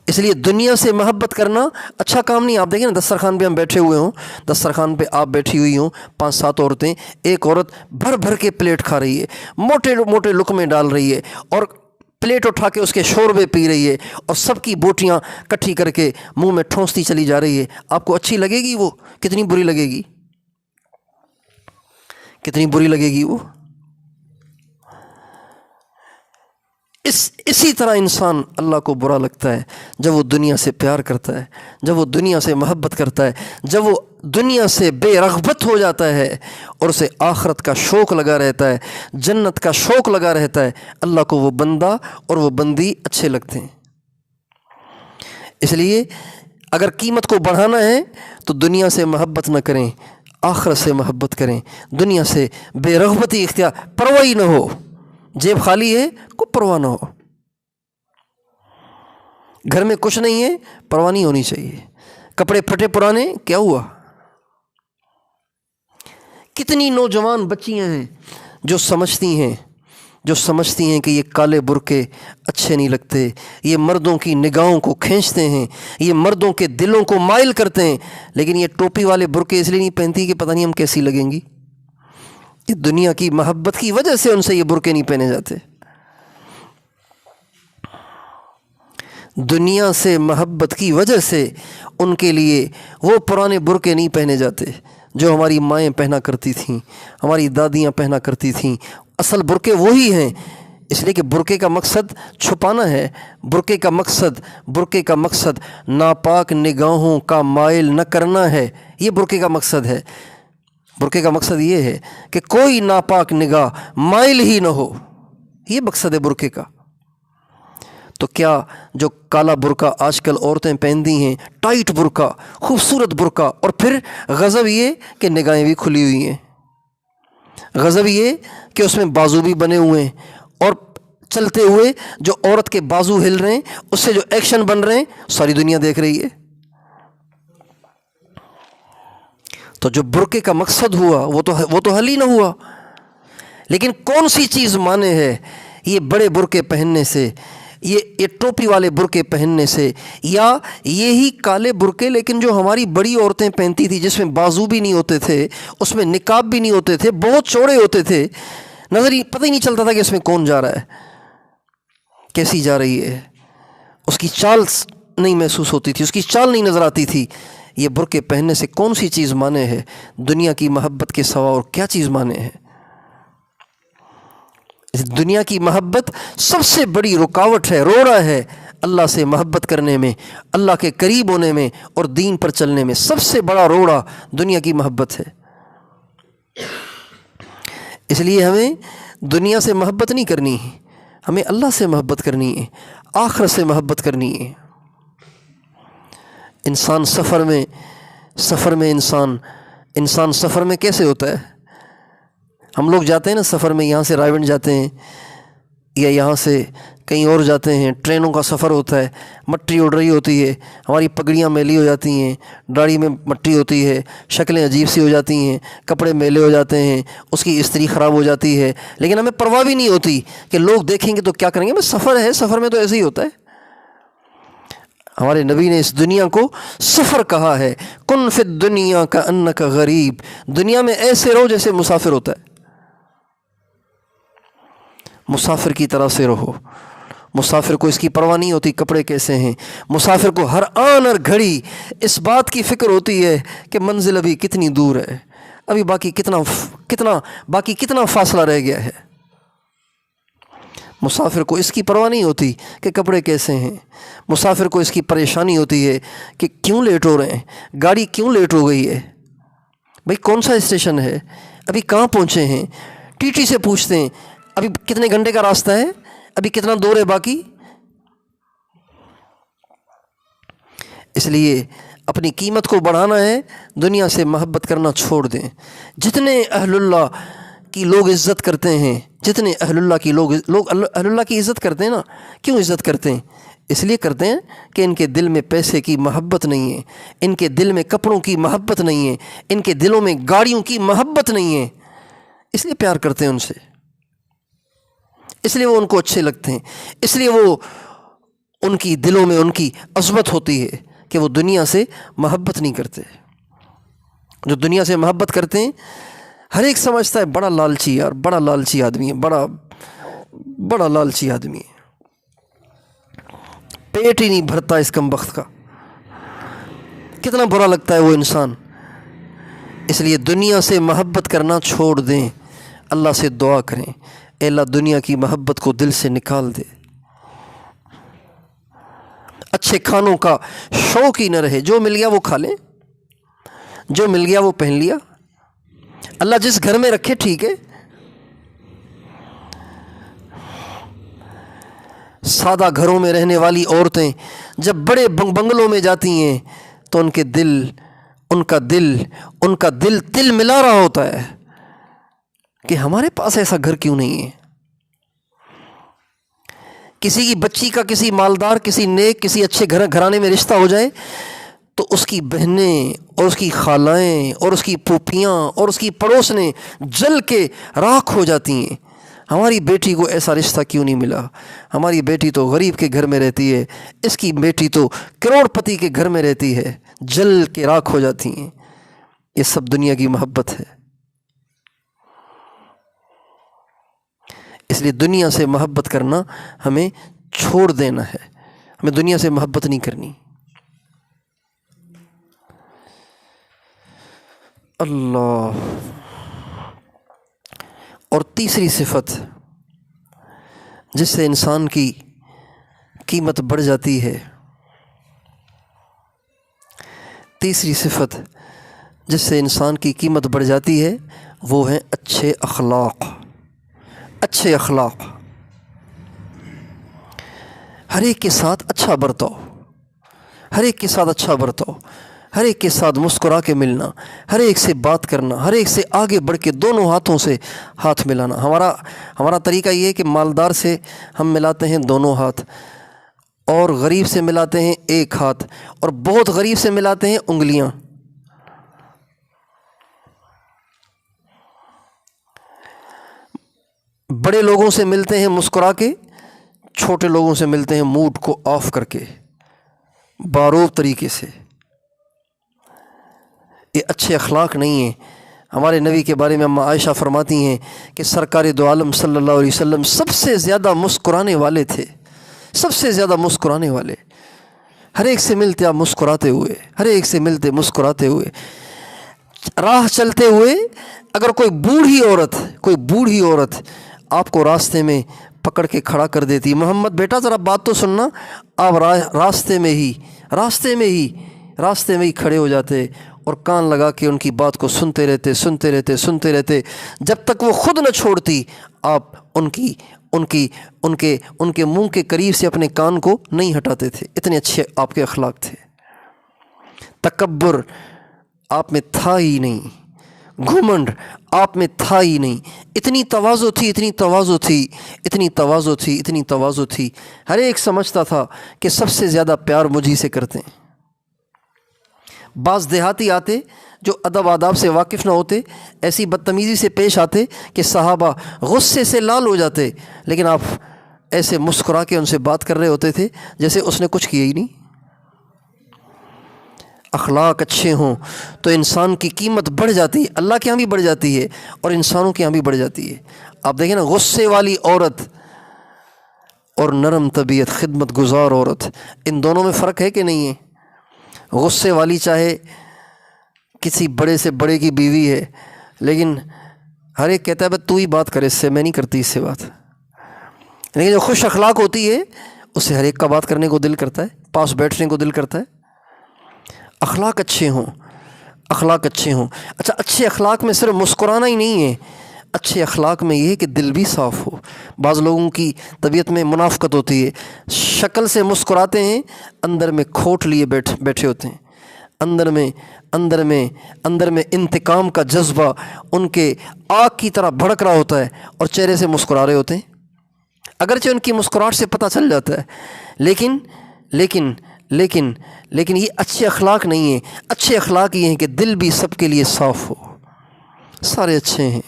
A: اس لیے دنیا سے محبت کرنا اچھا کام نہیں۔ آپ دیکھیں نا دسترخوان پہ ہم بیٹھے ہوئے ہوں، دسترخوان پہ آپ بیٹھی ہوئی ہوں، 5-7 عورتیں، ایک عورت بھر بھر کے پلیٹ کھا رہی ہے، موٹے موٹے لقمے ڈال رہی ہے، اور پلیٹ اٹھا کے اس کے شوربے پی رہی ہے، اور سب کی بوٹیاں کٹھی کر کے منہ میں ٹھونستی چلی جا رہی ہے۔ آپ کو اچھی لگے گی وہ؟ کتنی بری لگے گی، کتنی بری لگے گی وہ۔ اسی طرح انسان اللہ کو برا لگتا ہے جب وہ دنیا سے پیار کرتا ہے، جب وہ دنیا سے محبت کرتا ہے، جب وہ دنیا سے بے رغبت ہو جاتا ہے اور اسے آخرت کا شوق لگا رہتا ہے، جنت کا شوق لگا رہتا ہے۔ اللہ کو وہ بندہ اور وہ بندی اچھے لگتے ہیں۔ اس لیے اگر قیمت کو بڑھانا ہے تو دنیا سے محبت نہ کریں، آخرت سے محبت کریں۔ دنیا سے بے رغبتی اختیار، پرواہی نہ ہو، جیب خالی ہے کوئی پرواہ نہ ہو، گھر میں کچھ نہیں ہے پرواہ نہیں ہونی چاہیے، کپڑے پھٹے پرانے کیا ہوا۔ کتنی نوجوان بچیاں ہیں جو سمجھتی ہیں کہ یہ کالے برقعے اچھے نہیں لگتے، یہ مردوں کی نگاہوں کو کھینچتے ہیں، یہ مردوں کے دلوں کو مائل کرتے ہیں، لیکن یہ ٹوپی والے برقعے اس لیے نہیں پہنتی کہ پتہ نہیں ہم کیسی لگیں گی۔ یہ دنیا کی محبت کی وجہ سے ان سے یہ برقعے نہیں پہنے جاتے۔ دنیا سے محبت کی وجہ سے ان کے لیے وہ پرانے برقعے نہیں پہنے جاتے جو ہماری مائیں پہنا کرتی تھیں، ہماری دادیاں پہنا کرتی تھیں۔ اصل برقعے وہی ہیں، اس لیے کہ برقعے کا مقصد چھپانا ہے، برقعے کا مقصد ناپاک نگاہوں کا مائل نہ کرنا ہے۔ یہ برقعے کا مقصد ہے۔ برقعے کا مقصد یہ ہے کہ کوئی ناپاک نگاہ مائل ہی نہ ہو، یہ مقصد ہے برقعے کا۔ تو کیا جو کالا برقع آج کل عورتیں پہنتی ہیں، ٹائٹ برقع، خوبصورت برقع، اور پھر غضب یہ کہ نگاہیں بھی کھلی ہوئی ہیں، غضب یہ کہ اس میں بازو بھی بنے ہوئے ہیں، اور چلتے ہوئے جو عورت کے بازو ہل رہے ہیں اس سے جو ایکشن بن رہے ہیں ساری دنیا دیکھ رہی ہے۔ تو جو برقعے کا مقصد ہوا وہ تو حل ہی نہ ہوا۔ لیکن کون سی چیز مانے ہے یہ بڑے برقعے پہننے سے، یہ ٹوپی والے برقعے پہننے سے، یا یہی کالے برقعے لیکن جو ہماری بڑی عورتیں پہنتی تھی جس میں بازو بھی نہیں ہوتے تھے، اس میں نقاب بھی نہیں ہوتے تھے، بہت چوڑے ہوتے تھے، نظر ہی پتہ ہی نہیں چلتا تھا کہ اس میں کون جا رہا ہے، کیسی جا رہی ہے، اس کی چال نہیں محسوس ہوتی تھی، اس کی چال نہیں نظر آتی تھی۔ یہ برقعے پہننے سے کون سی چیز مانے ہے؟ دنیا کی محبت کے سوا اور کیا چیز مانے ہے؟ دنیا کی محبت سب سے بڑی رکاوٹ ہے، روڑا ہے اللہ سے محبت کرنے میں، اللہ کے قریب ہونے میں اور دین پر چلنے میں۔ سب سے بڑا روڑا دنیا کی محبت ہے۔ اس لیے ہمیں دنیا سے محبت نہیں کرنی ہے، ہمیں اللہ سے محبت کرنی ہے، آخرت سے محبت کرنی ہے۔ انسان سفر میں انسان سفر میں کیسے ہوتا ہے؟ ہم لوگ جاتے ہیں نا سفر میں، یہاں سے رائے گنج جاتے ہیں یا یہاں سے کہیں اور جاتے ہیں، ٹرینوں کا سفر ہوتا ہے، مٹی اڑ رہی ہوتی ہے، ہماری پگڑیاں میلی ہو جاتی ہیں، داڑھی میں مٹی ہوتی ہے، شکلیں عجیب سی ہو جاتی ہیں، کپڑے میلے ہو جاتے ہیں، اس کی استری خراب ہو جاتی ہے، لیکن ہمیں پرواہ بھی نہیں ہوتی کہ لوگ دیکھیں گے تو کیا کریں گے، بس سفر ہے، سفر میں تو ایسے ہی ہوتا ہے۔ ہمارے نبی نے اس دنیا کو سفر کہا ہے، کن فی الدنیا کأنک غریب، دنیا میں ایسے رہو جیسے مسافر ہوتا ہے، مسافر کی طرح سے رہو۔ مسافر کو اس کی پرواہ نہیں ہوتی کپڑے کیسے ہیں، مسافر کو ہر آن اور گھڑی اس بات کی فکر ہوتی ہے کہ منزل ابھی کتنی دور ہے، ابھی باقی کتنا فاصلہ رہ گیا ہے۔ مسافر کو اس کی پرواہ نہیں ہوتی کہ کپڑے کیسے ہیں، مسافر کو اس کی پریشانی ہوتی ہے کہ کیوں لیٹ ہو رہے ہیں، گاڑی کیوں لیٹ ہو گئی ہے، بھئی کون سا اسٹیشن ہے، ابھی کہاں پہنچے ہیں، ٹی ٹی سے پوچھتے ہیں ابھی کتنے گھنٹے کا راستہ ہے، ابھی کتنا دور ہے باقی۔ اس لیے اپنی قیمت کو بڑھانا ہے، دنیا سے محبت کرنا چھوڑ دیں۔ جتنے اہل اللہ کی لوگ عزت کرتے ہیں، جتنے اہل اللہ کی لوگ اہل اللہ کی عزت کرتے ہیں نا، کیوں عزت کرتے ہیں؟ اس لیے کرتے ہیں کہ ان کے دل میں پیسے کی محبت نہیں ہے، ان کے دل میں کپڑوں کی محبت نہیں ہے، ان کے دلوں میں گاڑیوں کی محبت نہیں ہے، اس لیے پیار کرتے ہیں ان سے، اس لیے وہ ان کو اچھے لگتے ہیں، اس لیے وہ ان کی دلوں میں ان کی عظمت ہوتی ہے کہ وہ دنیا سے محبت نہیں کرتے۔ جو دنیا سے محبت کرتے ہیں ہر ایک سمجھتا ہے بڑا لالچی یار، بڑا لالچی آدمی ہے، بڑا لالچی آدمی ہے، پیٹ ہی نہیں بھرتا اس کم بخت کا، کتنا برا لگتا ہے وہ انسان۔ اس لیے دنیا سے محبت کرنا چھوڑ دیں، اللہ سے دعا کریں اے اللہ دنیا کی محبت کو دل سے نکال دے، اچھے کھانوں کا شوق ہی نہ رہے، جو مل گیا وہ کھا لیں، جو مل گیا وہ پہن لیا، اللہ جس گھر میں رکھے ٹھیک ہے۔ سادہ گھروں میں رہنے والی عورتیں جب بڑے بنگلوں میں جاتی ہیں تو ان کا دل تل ملا رہا ہوتا ہے کہ ہمارے پاس ایسا گھر کیوں نہیں ہے۔ کسی کی بچی کا کسی مالدار، کسی نیک، کسی اچھے گھرانے میں رشتہ ہو جائے تو اس کی بہنیں اور اس کی خالائیں اور اس کی پھوپھیاں اور اس کی پڑوسنیں جل کے راکھ ہو جاتی ہیں، ہماری بیٹی کو ایسا رشتہ کیوں نہیں ملا، ہماری بیٹی تو غریب کے گھر میں رہتی ہے، اس کی بیٹی تو کروڑ پتی کے گھر میں رہتی ہے، جل کے راکھ ہو جاتی ہیں۔ یہ سب دنیا کی محبت ہے۔ اس لیے دنیا سے محبت کرنا ہمیں چھوڑ دینا ہے، ہمیں دنیا سے محبت نہیں کرنی۔ اللہ۔ اور تیسری صفت جس سے انسان کی قیمت بڑھ جاتی ہے، تیسری صفت جس سے انسان کی قیمت بڑھ جاتی ہے وہ ہیں اچھے اخلاق۔ اچھے اخلاق، ہر ایک کے ساتھ اچھا برتاؤ، ہر ایک کے ساتھ اچھا برتاؤ، ہر ایک کے ساتھ مسکرا کے ملنا، ہر ایک سے بات کرنا، ہر ایک سے آگے بڑھ کے دونوں ہاتھوں سے ہاتھ ملانا۔ ہمارا طریقہ یہ ہے کہ مالدار سے ہم ملاتے ہیں دونوں ہاتھ، اور غریب سے ملاتے ہیں ایک ہاتھ، اور بہت غریب سے ملاتے ہیں انگلیاں۔ بڑے لوگوں سے ملتے ہیں مسکرا کے، چھوٹے لوگوں سے ملتے ہیں موڈ کو آف کر کے، باروب طریقے سے۔ یہ اچھے اخلاق نہیں ہیں۔ ہمارے نبی کے بارے میں اما عائشہ فرماتی ہیں کہ سرکار دو عالم صلی اللہ علیہ وسلم سب سے زیادہ مسکرانے والے تھے، سب سے زیادہ مسکرانے والے۔ ہر ایک سے ملتے آپ مسکراتے ہوئے، ہر ایک سے ملتے مسکراتے ہوئے، راہ چلتے ہوئے اگر کوئی بوڑھی عورت آپ کو راستے میں پکڑ کے کھڑا کر دیتی، محمد بیٹا ذرا بات تو سننا، آپ راستے میں ہی کھڑے ہو جاتے اور کان لگا کے ان کی بات کو سنتے رہتے جب تک وہ خود نہ چھوڑتی، آپ ان کے منہ کے قریب سے اپنے کان کو نہیں ہٹاتے تھے، اتنے اچھے آپ کے اخلاق تھے۔ تکبر آپ میں تھا ہی نہیں، گھمنڈ آپ میں تھا ہی نہیں، اتنی تواضع تھی، ہر ایک سمجھتا تھا کہ سب سے زیادہ پیار مجھ ہی سے کرتے ہیں۔ بعض دیہاتی آتے جو ادب آداب سے واقف نہ ہوتے، ایسی بدتمیزی سے پیش آتے کہ صحابہ غصے سے لال ہو جاتے، لیکن آپ ایسے مسکرا کے ان سے بات کر رہے ہوتے تھے جیسے اس نے کچھ کیا ہی نہیں۔ اخلاق اچھے ہوں تو انسان کی قیمت بڑھ جاتی ہے، اللہ کے ہاں بھی بڑھ جاتی ہے اور انسانوں کے ہاں بھی بڑھ جاتی ہے۔ آپ دیکھیں نا، غصے والی عورت اور نرم طبیعت خدمت گزار عورت، ان دونوں میں فرق ہے کہ نہیں ہے؟ غصے والی چاہے کسی بڑے سے بڑے کی بیوی ہے، لیکن ہر ایک کہتا ہے بس تو ہی بات کرے اس سے، میں نہیں کرتی اس سے بات۔ لیکن جو خوش اخلاق ہوتی ہے اس سے ہر ایک کا بات کرنے کو دل کرتا ہے، پاس بیٹھنے کو دل کرتا ہے۔ اخلاق اچھے ہوں، اخلاق اچھے ہوں۔ اچھا، اچھے اخلاق میں صرف مسکرانا ہی نہیں ہے، اچھے اخلاق میں یہ ہے کہ دل بھی صاف ہو۔ بعض لوگوں کی طبیعت میں منافقت ہوتی ہے، شکل سے مسکراتے ہیں، اندر میں کھوٹ لیے بیٹھے ہوتے ہیں، اندر میں انتقام کا جذبہ ان کے آگ کی طرح بھڑک رہا ہوتا ہے اور چہرے سے مسکرا رہے ہوتے ہیں، اگرچہ ان کی مسکراہٹ سے پتہ چل جاتا ہے، لیکن یہ اچھے اخلاق نہیں ہیں۔ اچھے اخلاق یہ ہیں کہ دل بھی سب کے لیے صاف ہو، سارے اچھے ہیں،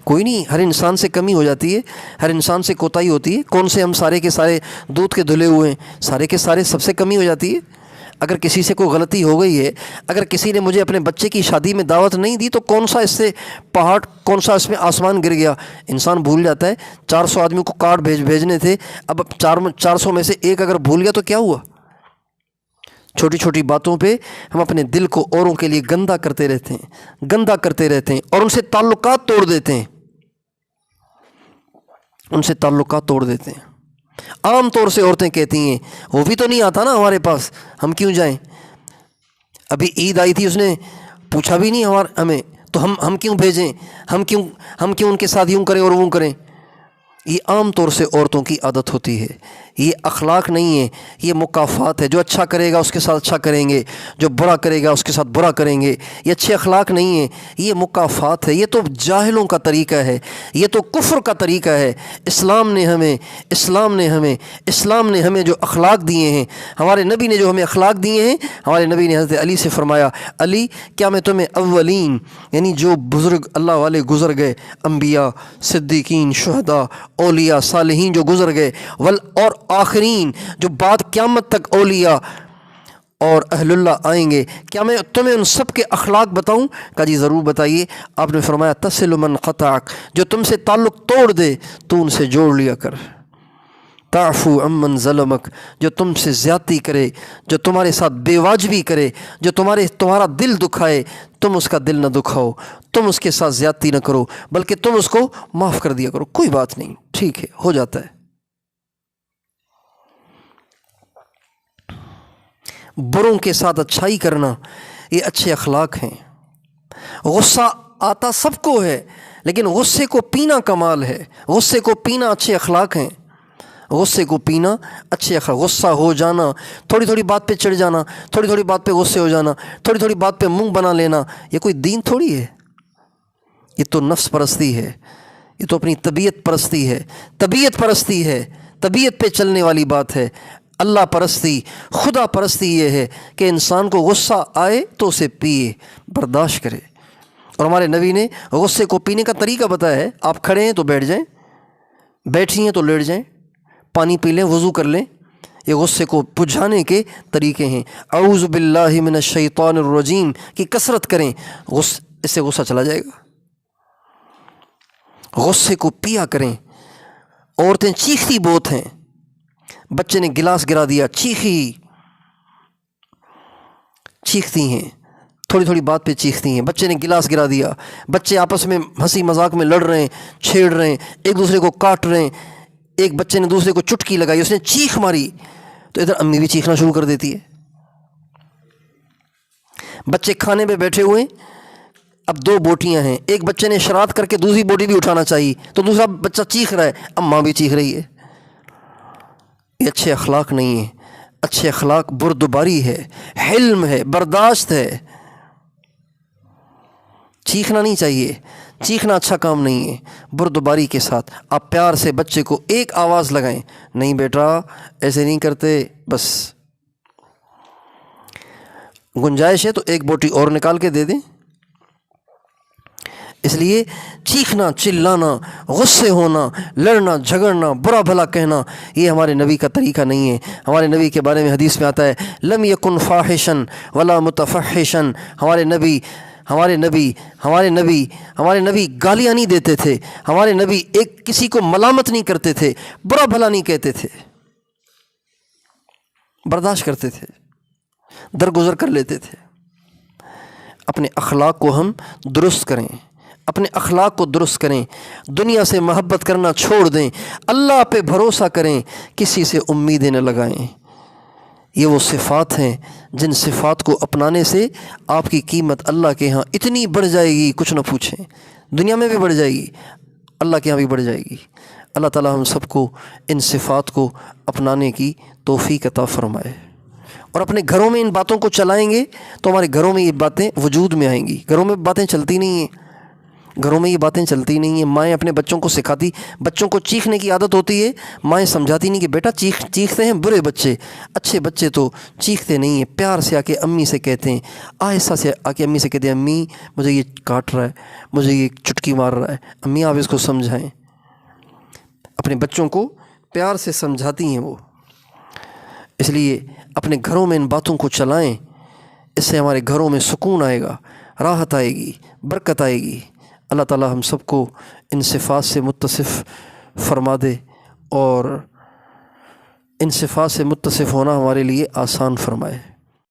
A: کوئی نہیں، ہر انسان سے کمی ہو جاتی ہے، ہر انسان سے کوتاہی ہوتی ہے، کون سے ہم سارے کے سارے دودھ کے دھلے ہوئے ہیں؟ سارے کے سارے سب سے کمی ہو جاتی ہے۔ اگر کسی سے کوئی غلطی ہو گئی ہے، اگر کسی نے مجھے اپنے بچے کی شادی میں دعوت نہیں دی تو کون سا اس سے پہاڑ، کون سا اس میں آسمان گر گیا؟ انسان بھول جاتا ہے۔ 400 آدمیوں کو کارڈ بھیجنے تھے، اب 400 میں سے ایک اگر بھول گیا تو کیا ہوا؟ چھوٹی چھوٹی باتوں پہ ہم اپنے دل کو اوروں کے لیے گندا کرتے رہتے ہیں اور ان سے تعلقات توڑ دیتے ہیں۔ عام طور سے عورتیں کہتی ہیں وہ بھی تو نہیں آتا نا ہمارے پاس، ہم کیوں جائیں؟ ابھی عید آئی تھی، اس نے پوچھا بھی نہیں ہمیں، تو ہم کیوں بھیجیں؟ ہم کیوں ان کے ساتھ یوں کریں اور وہ کریں؟ یہ عام طور سے عورتوں کی عادت ہوتی ہے، یہ اخلاق نہیں ہے، یہ مکافات ہے۔ جو اچھا کرے گا اس کے ساتھ اچھا کریں گے، جو برا کرے گا اس کے ساتھ برا کریں گے۔ یہ اچھے اخلاق نہیں ہے، یہ مکافات ہے۔ یہ تو جاہلوں کا طریقہ ہے، یہ تو کفر کا طریقہ ہے۔ اسلام نے ہمیں جو اخلاق دیے ہیں، ہمارے نبی نے جو ہمیں اخلاق دیے ہیں، ہمارے نبی نے حضرت علی سے فرمایا، علی کیا میں تمہیں اولین، یعنی جو بزرگ اللہ والے گزر گئے، انبیاء، صدیقین، شہداء، اولیاء، صالحین جو گزر گئے، اور آخرین جو بعد قیامت تک اولیاء اور اہل اللہ آئیں گے، کیا میں تمہیں ان سب کے اخلاق بتاؤں؟ کہا جی ضرور بتائیے۔ آپ نے فرمایا تصل من قطعک، جو تم سے تعلق توڑ دے تو ان سے جوڑ لیا کر۔ تعفو عمن ظلمک، جو تم سے زیادتی کرے، جو تمہارے ساتھ بے واجبی کرے، جو تمہارا دل دکھائے، تم اس کا دل نہ دکھاؤ، تم اس کے ساتھ زیادتی نہ کرو، بلکہ تم اس کو معاف کر دیا کرو، کوئی بات نہیں، ٹھیک ہے، ہو جاتا ہے۔ بروں کے ساتھ اچھائی کرنا، یہ اچھے اخلاق ہیں۔ غصہ آتا سب کو ہے، لیکن غصے کو پینا کمال ہے، غصے کو پینا اچھے اخلاق ہیں، غصے کو پینا اچھے اخلاق۔ غصہ ہو جانا، تھوڑی تھوڑی بات پہ چڑھ جانا، تھوڑی تھوڑی بات پہ غصے ہو جانا، تھوڑی تھوڑی بات پہ منہ بنا لینا، یہ کوئی دین تھوڑی ہے، یہ تو نفس پرستی ہے، یہ تو اپنی طبیعت پرستی ہے، طبیعت پہ چلنے والی بات ہے۔ اللہ پرستی، خدا پرستی یہ ہے کہ انسان کو غصہ آئے تو اسے پیے، برداشت کرے۔ اور ہمارے نبی نے غصے کو پینے کا طریقہ بتایا ہے۔ آپ کھڑے ہیں تو بیٹھ جائیں، بیٹھی ہیں تو لیٹ جائیں، پانی پی لیں، وضو کر لیں، یہ غصے کو بجھانے کے طریقے ہیں۔ اعوذ باللہ من الشیطان الرجیم کی کثرت کریں، اس سے غصہ چلا جائے گا۔ غصے کو پیا کریں۔ عورتیں چیختی بہت ہیں، بچے نے گلاس گرا دیا، چیختی ہیں، تھوڑی تھوڑی بات پہ چیختی ہیں۔ بچے نے گلاس گرا دیا، بچے آپس میں ہنسی مذاق میں لڑ رہے ہیں، چھیڑ رہے ہیں، ایک دوسرے کو کاٹ رہے ہیں، ایک بچے نے دوسرے کو چٹکی لگائی، اس نے چیخ ماری تو ادھر امی بھی چیخنا شروع کر دیتی ہے۔ بچے کھانے پہ بیٹھے ہوئے، اب 2 بوٹیاں ہیں، ایک بچے نے شرارت کر کے دوسری بوٹی بھی اٹھانا چاہیے تو دوسرا بچہ چیخ رہا ہے، اماں بھی چیخ رہی ہے۔ یہ اچھے اخلاق نہیں ہیں۔ اچھے اخلاق بردباری ہے، حلم ہے، برداشت ہے۔ چیخنا نہیں چاہیے، چیخنا اچھا کام نہیں ہے۔ بردباری کے ساتھ آپ پیار سے بچے کو ایک آواز لگائیں، نہیں بیٹا ایسے نہیں کرتے، بس گنجائش ہے تو ایک بوٹی اور نکال کے دے دیں، اس لیے چیخنا، چلانا، غصے ہونا، لڑنا، جھگڑنا، برا بھلا کہنا، یہ ہمارے نبی کا طریقہ نہیں ہے۔ ہمارے نبی کے بارے میں حدیث میں آتا ہے لم یکن فاحشا ولا متفحشا، ہمارے نبی گالیاں نہیں دیتے تھے، ہمارے نبی ایک کسی کو ملامت نہیں کرتے تھے، برا بھلا نہیں کہتے تھے، برداشت کرتے تھے، درگزر کر لیتے تھے۔ اپنے اخلاق کو ہم درست کریں، اپنے اخلاق کو درست کریں، دنیا سے محبت کرنا چھوڑ دیں، اللہ پہ بھروسہ کریں، کسی سے امیدیں نہ لگائیں۔ یہ وہ صفات ہیں جن صفات کو اپنانے سے آپ کی قیمت اللہ کے ہاں اتنی بڑھ جائے گی، کچھ نہ پوچھیں۔ دنیا میں بھی بڑھ جائے گی، اللہ کے ہاں بھی بڑھ جائے گی۔ اللہ تعالی ہم سب کو ان صفات کو اپنانے کی توفیق عطا فرمائے، اور اپنے گھروں میں ان باتوں کو چلائیں گے تو ہمارے گھروں میں یہ باتیں وجود میں آئیں گی۔ گھروں میں باتیں چلتی نہیں ہیں، گھروں میں یہ باتیں چلتی نہیں ہیں۔ مائیں اپنے بچوں کو سکھاتی، بچوں کو چیخنے کی عادت ہوتی ہے، مائیں سمجھاتی نہیں کہ بیٹا چیختے ہیں برے بچے، اچھے بچے تو چیختے نہیں ہیں، پیار سے آ کے امی سے کہتے ہیں، آہستہ سے آ کے امی سے کہتے ہیں امی مجھے یہ کاٹ رہا ہے، مجھے یہ چٹکی مار رہا ہے، امی آپ اس کو سمجھائیں۔ اپنے بچوں کو پیار سے سمجھاتی ہیں وہ۔ اس لیے اپنے گھروں میں ان باتوں کو چلائیں، اس سے ہمارے گھروں میں سکون آئے گا، راحت آئے گی، برکت آئے گی۔ اللہ تعالی ہم سب کو ان صفات سے متصف فرما دے، اور ان صفات سے متصف ہونا ہمارے لیے آسان فرمائے۔